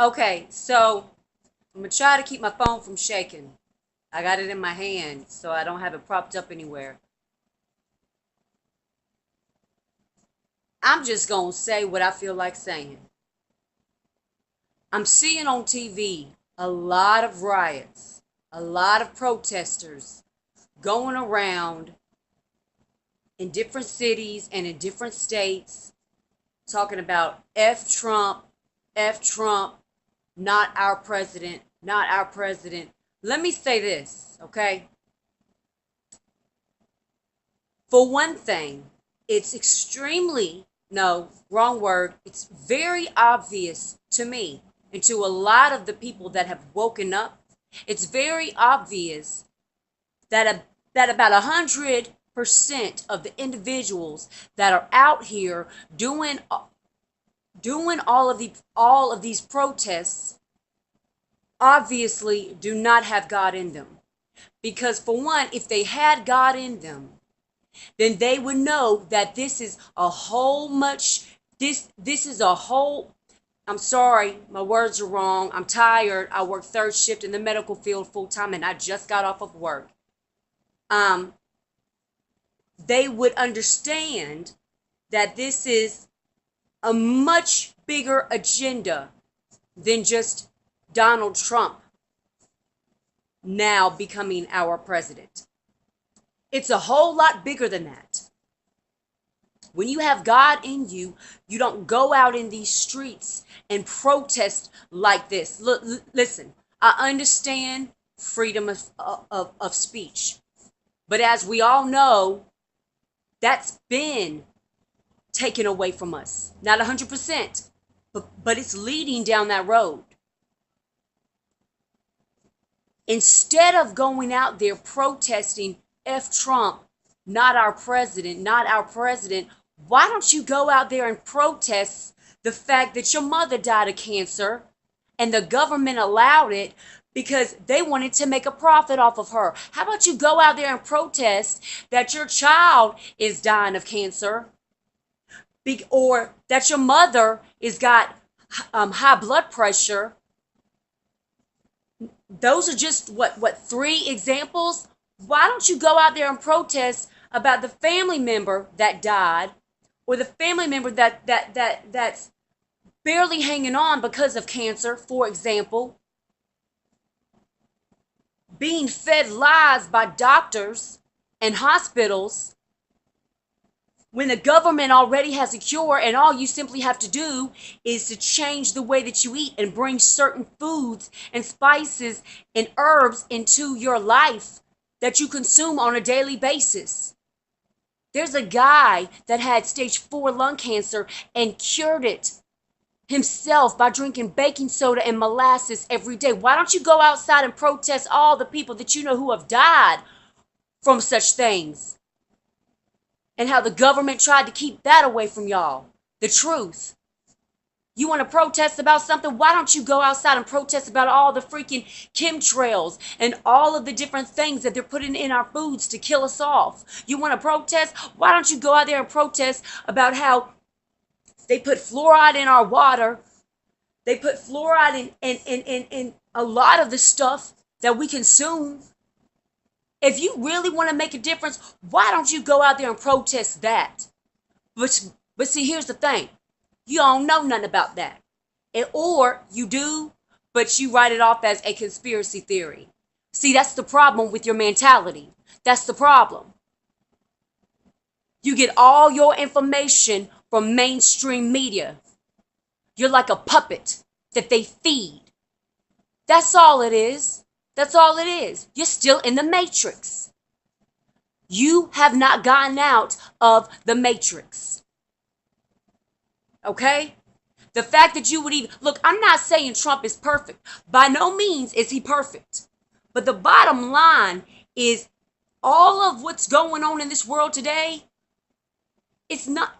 Okay, so I'm gonna try to keep my phone from shaking. I got it in my hand, so I don't have it propped up anywhere. I'm just gonna say what I feel like saying. I'm seeing on TV a lot of riots, a lot of protesters going around in different cities and in different states talking about F Trump, not our president, not our president. Let me say this, okay? For one thing, it's extremely, no, wrong word, it's very obvious to me and to a lot of the people that have woken up. It's very obvious that that about 100% of the individuals that are out here doing all of these protests obviously do not have God in them. Because for one, if they had God in them, then they would know that this is a whole I'm sorry, my words are wrong. I'm tired. I work third shift in the medical field full time and I just got off of work. Um they would understand that this is a much bigger agenda than just Donald Trump now becoming our president. It's a whole lot bigger than that. When you have God in you, you don't go out in these streets and protest like this. Look, listen, I understand freedom of speech. But as we all know, that's been taken away from us. Not 100%, but it's leading down that road. Instead of going out there protesting F Trump, not our president, not our president, why don't you go out there and protest the fact that your mother died of cancer and the government allowed it because they wanted to make a profit off of her? How about you go out there and protest that your child is dying of cancer or that your mother is got high blood pressure? Those are just what three examples. Why don't you go out there and protest about the family member that died or the family member that's barely hanging on because of cancer, for example, being fed lies by doctors and hospitals when the government already has a cure and all you simply have to do is to change the way that you eat and bring certain foods and spices and herbs into your life that you consume on a daily basis. There's a guy that had stage 4 lung cancer and cured it himself by drinking baking soda and molasses every day. Why don't you go outside and protest all the people that you know who have died from such things? And how the government tried to keep that away from y'all. The truth. You want to protest about something? Why don't you go outside and protest about all the freaking chemtrails and all of the different things that they're putting in our foods to kill us off? You want to protest? Why don't you go out there and protest about how they put fluoride in our water? They put fluoride in a lot of the stuff that we consume. If you really want to make a difference, why don't you go out there and protest that? But see, here's the thing. You don't know nothing about that. Or you do, but you write it off as a conspiracy theory. See, that's the problem with your mentality. That's the problem. You get all your information from mainstream media. You're like a puppet that they feed. That's all it is. That's all it is. You're still in the matrix. You have not gotten out of the matrix. Okay? The fact that you would even look, I'm not saying Trump is perfect. By no means is he perfect. But the bottom line is all of what's going on in this world today, it's not.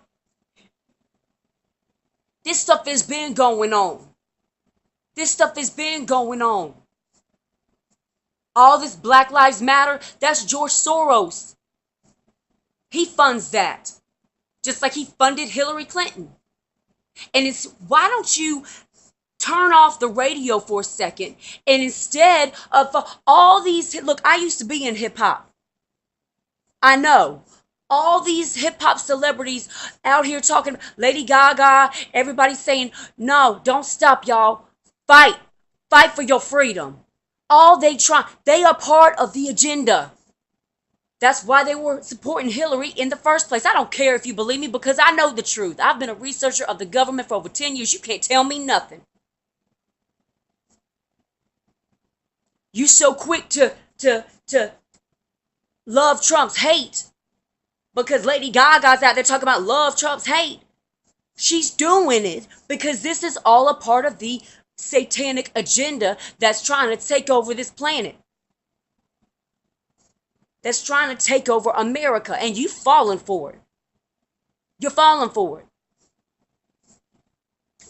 This stuff has been going on. This stuff has been going on. All this Black Lives Matter, that's George Soros. He funds that. Just like he funded Hillary Clinton. And it's, why don't you turn off the radio for a second, and instead of all these, look, I used to be in hip hop. I know all these hip hop celebrities out here talking, Lady Gaga, everybody saying, no, don't stop, y'all. Fight. Fight for your freedom. All they are part of the agenda. That's why they were supporting Hillary in the first place. I don't care if you believe me because I know the truth. I've been a researcher of the government for over 10 years. You can't tell me nothing. You so quick to love Trump's hate because Lady Gaga's out there talking about love Trump's hate. She's doing it because this is all a part of the satanic agenda that's trying to take over this planet. That's trying to take over America, and you've fallen for it. You're falling for it.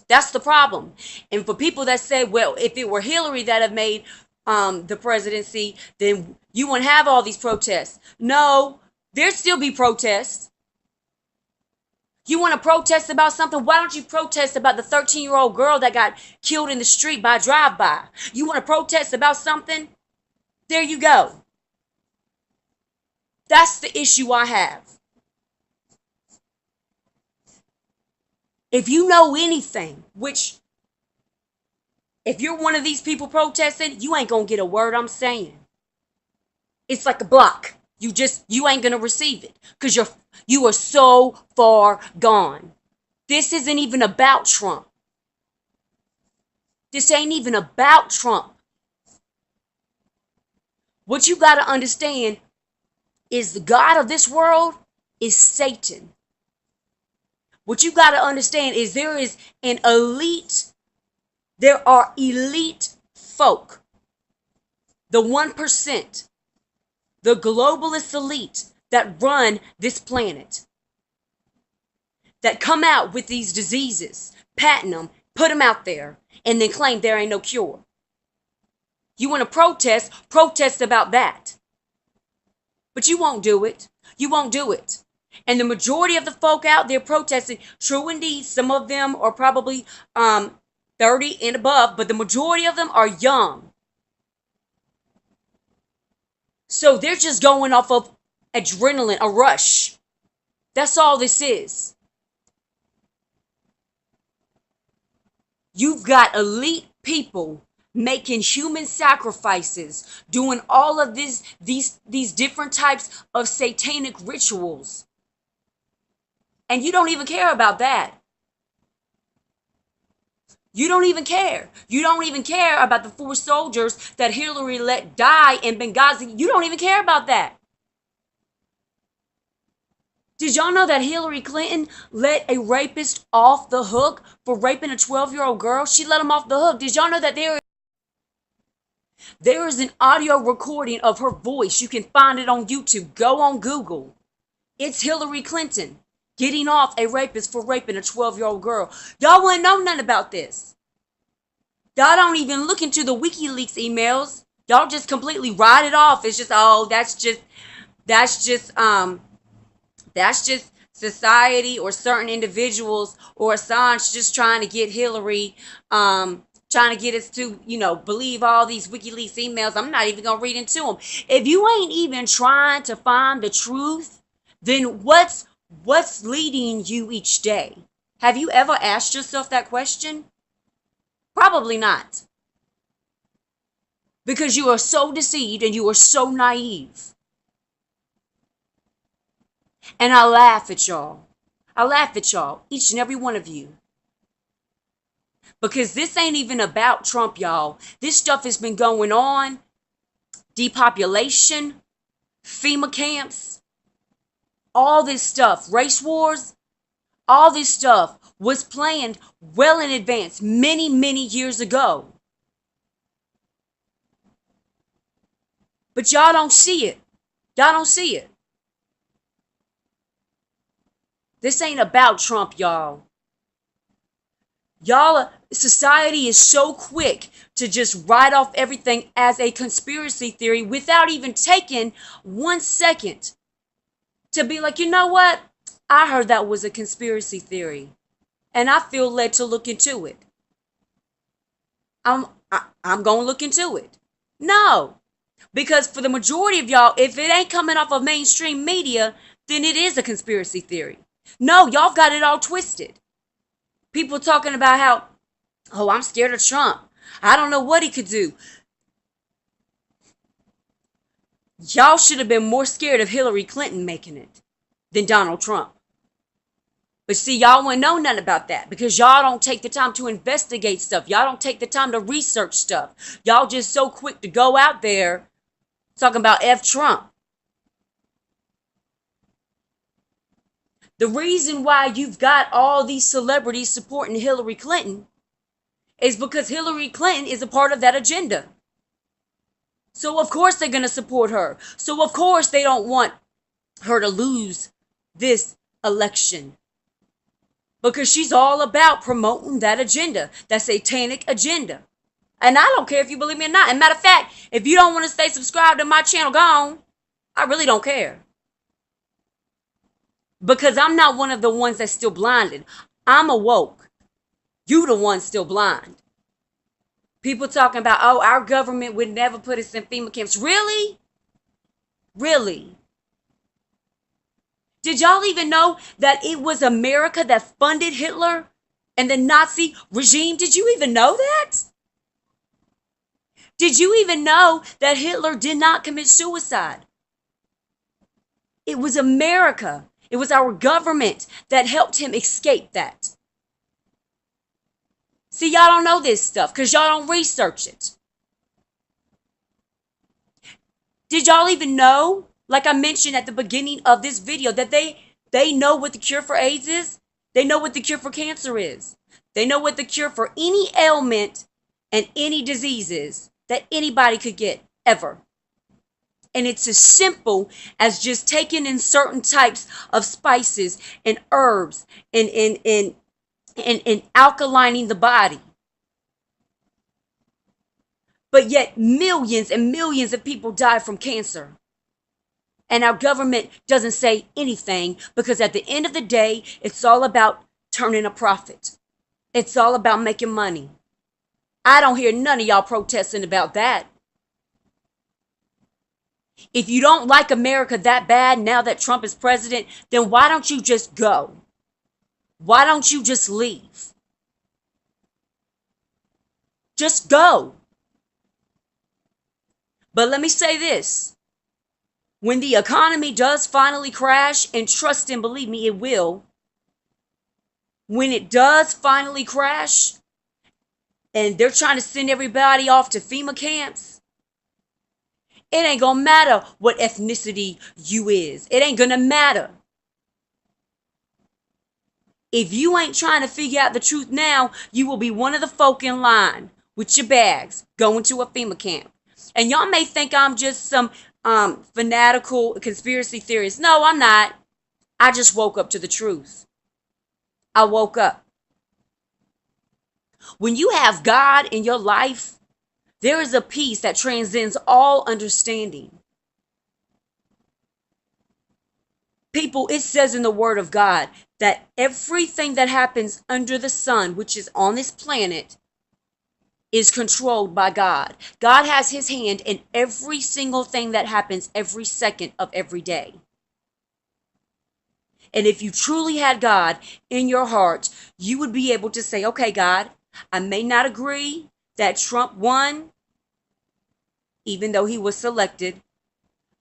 That's the problem. And for people that say, well, if it were Hillary that had made the presidency, then you wouldn't have all these protests. No, there'd still be protests. You want to protest about something? Why don't you protest about the 13-year-old girl that got killed in the street by a drive-by? You want to protest about something? There you go. That's the issue I have. If you know anything, which if you're one of these people protesting, you ain't gonna get a word I'm saying. It's like a block. You ain't gonna receive it because you are so far gone. This isn't even about Trump. This ain't even about Trump. What you gotta understand is the God of this world is Satan. What you got to understand is there are elite folk, the 1%, the globalist elite that run this planet, that come out with these diseases, patent them, put them out there, and then claim there ain't no cure. You want to protest about that. But you won't do it. You won't do it. And the majority of the folk out there protesting, true indeed, some of them are probably 30 and above, but the majority of them are young. So they're just going off of adrenaline, a rush. That's all this is. You've got elite people making human sacrifices, doing all of these different types of satanic rituals. And you don't even care about that. You don't even care. You don't even care about the 4 soldiers that Hillary let die in Benghazi. You don't even care about that. Did y'all know that Hillary Clinton let a rapist off the hook for raping a 12-year-old girl? She let him off the hook. Did y'all know that there is an audio recording of her voice? You can find it on YouTube. Go on Google. It's Hillary Clinton getting off a rapist for raping a 12-year-old girl. Y'all wouldn't know nothing about this. Y'all don't even look into the WikiLeaks emails. Y'all just completely write it off. It's just, oh, that's just society or certain individuals or Assange just trying to get Hillary, trying to get us to, believe all these WikiLeaks emails. I'm not even going to read into them. If you ain't even trying to find the truth, then what's leading you each day? Have you ever asked yourself that question? Probably not. Because you are so deceived and you are so naive. And I laugh at y'all. I laugh at y'all, each and every one of you. Because this ain't even about Trump, y'all. This stuff has been going on. Depopulation, FEMA camps, all this stuff, race wars, all this stuff was planned well in advance, many, many years ago. But y'all don't see it. Y'all don't see it. This ain't about Trump, y'all. Society is so quick to just write off everything as a conspiracy theory without even taking 1 second to be like, you know what? I heard that was a conspiracy theory, and I feel led to look into it. I'm gonna look into it. No, because for the majority of y'all, if it ain't coming off of mainstream media, then it is a conspiracy theory. No, y'all got it all twisted. People talking about how, oh, I'm scared of Trump. I don't know what he could do. Y'all should have been more scared of Hillary Clinton making it than Donald Trump. But see, y'all wouldn't know nothing about that because y'all don't take the time to investigate stuff. Y'all don't take the time to research stuff. Y'all just so quick to go out there talking about F Trump. The reason why you've got all these celebrities supporting Hillary Clinton is because Hillary Clinton is a part of that agenda. So of course they're going to support her. So of course they don't want her to lose this election. Because she's all about promoting that agenda, that satanic agenda. And I don't care if you believe me or not. And matter of fact, if you don't want to stay subscribed to my channel, go on. I really don't care. Because I'm not one of the ones that's still blinded. I'm awoke. You the one still blind. People talking about, oh, our government would never put us in FEMA camps. Really? Really? Did y'all even know that it was America that funded Hitler and the Nazi regime? Did you even know that? Did you even know that Hitler did not commit suicide? It was America. It was our government that helped him escape that. See, y'all don't know this stuff because y'all don't research it. Did y'all even know, like I mentioned at the beginning of this video, that they know what the cure for AIDS is? They know what the cure for cancer is. They know what the cure for any ailment and any disease is that anybody could get ever. And it's as simple as just taking in certain types of spices and herbs and alkalining the body. But yet millions and millions of people die from cancer. And our government doesn't say anything because at the end of the day, it's all about turning a profit. It's all about making money. I don't hear none of y'all protesting about that. If you don't like America that bad now that Trump is president, then why don't you just go? Why don't you just leave? Just go. But let me say this. When the economy does finally crash, and trust and believe me, it will. When it does finally crash, and they're trying to send everybody off to FEMA camps, it ain't gonna matter what ethnicity you is. It ain't gonna matter. If you ain't trying to figure out the truth now, you will be one of the folk in line with your bags going to a FEMA camp. And y'all may think I'm just some fanatical conspiracy theorist. No, I'm not. I just woke up to the truth. I woke up. When you have God in your life, there is a peace that transcends all understanding. People, it says in the Word of God that everything that happens under the sun, which is on this planet, is controlled by God. God has his hand in every single thing that happens every second of every day. And if you truly had God in your heart, you would be able to say, okay, God, I may not agree that Trump won, even though he was selected.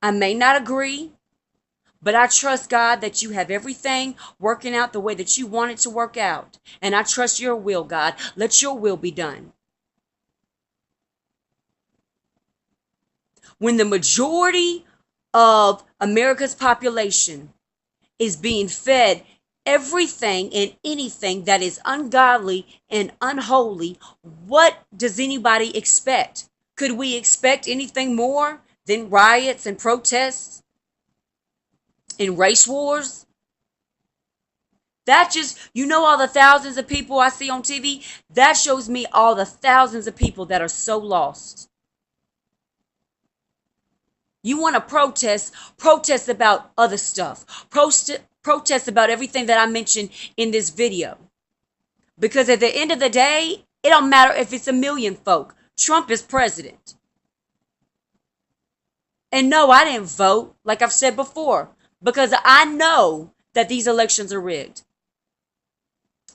I may not agree, but I trust, God, that you have everything working out the way that you want it to work out. And I trust your will, God. Let your will be done. When the majority of America's population is being fed everything and anything that is ungodly and unholy, what does anybody expect? Could we expect anything more than riots and protests and race wars? That just, all the thousands of people I see on TV, that shows me all the thousands of people that are so lost. You want to protest about other stuff. Protest about everything that I mentioned in this video. Because at the end of the day, It don't matter if it's a million folk. Trump is president. And no, I didn't vote, like I've said before, because I know that these elections are rigged.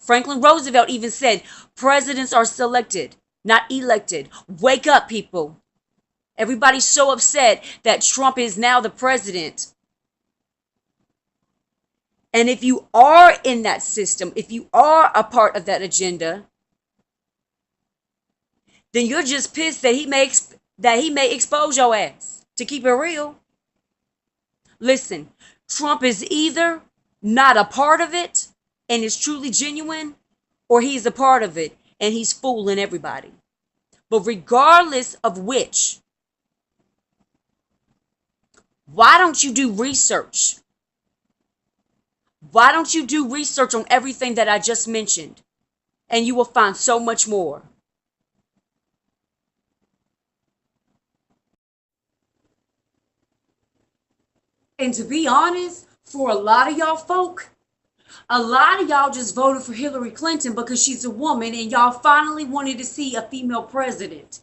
Franklin Roosevelt even said presidents are selected, not elected. Wake up, people. Everybody's so upset that Trump is now the president. And if you are in that system, if you are a part of that agenda, then you're just pissed that he may expose your ass. To keep it real. Listen, Trump is either not a part of it and is truly genuine, or he's a part of it and he's fooling everybody. But regardless of which, why don't you do research? Why don't you do research on everything that I just mentioned? And you will find so much more. And to be honest, for a lot of y'all folk, a lot of y'all just voted for Hillary Clinton because she's a woman and y'all finally wanted to see a female president.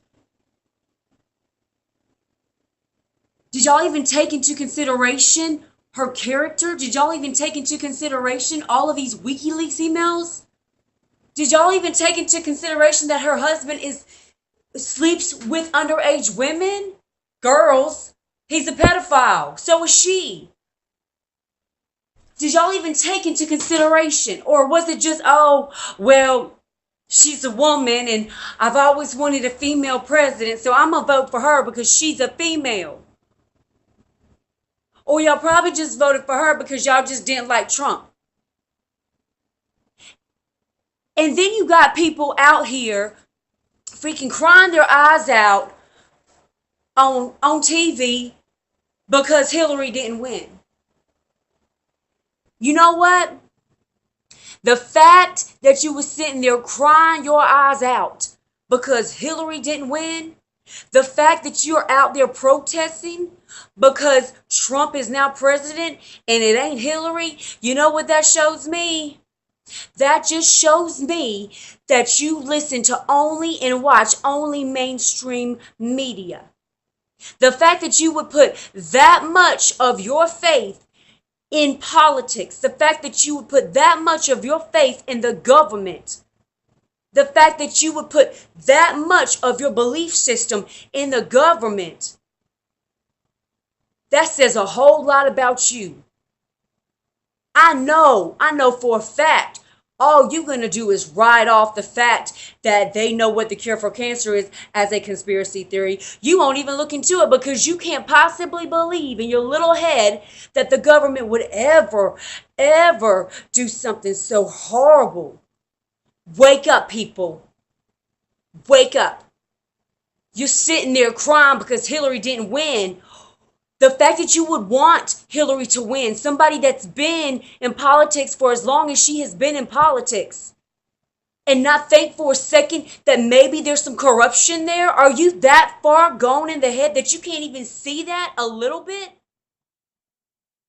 Did y'all even take into consideration her character? Did y'all even take into consideration all of these WikiLeaks emails? Did y'all even take into consideration that her husband sleeps with underage women? Girls. He's a pedophile. So is she. Did y'all even take into consideration? Or was it just, oh, well, she's a woman and I've always wanted a female president, so I'm going to vote for her because she's a female? Or y'all probably just voted for her because y'all just didn't like Trump. And then you got people out here freaking crying their eyes out on TV because Hillary didn't win. You know what? The fact that you were sitting there crying your eyes out because Hillary didn't win, the fact that you're out there protesting because Trump is now president and it ain't Hillary, you know what that shows me? That just shows me that you listen to only and watch only mainstream media. The fact that you would put that much of your faith in politics, the fact that you would put that much of your faith in the government, the fact that you would put that much of your belief system in the government, that says a whole lot about you. I know for a fact, all you're going to do is ride off the fact that they know what the cure for cancer is as a conspiracy theory. You won't even look into it because you can't possibly believe in your little head that the government would ever do something so horrible. Wake up, people. Wake up. You're sitting there crying because Hillary didn't win. The fact that you would want Hillary to win, somebody that's been in politics for as long as she has been in politics, and not think for a second that maybe there's some corruption there? Are you that far gone in the head that you can't even see that a little bit?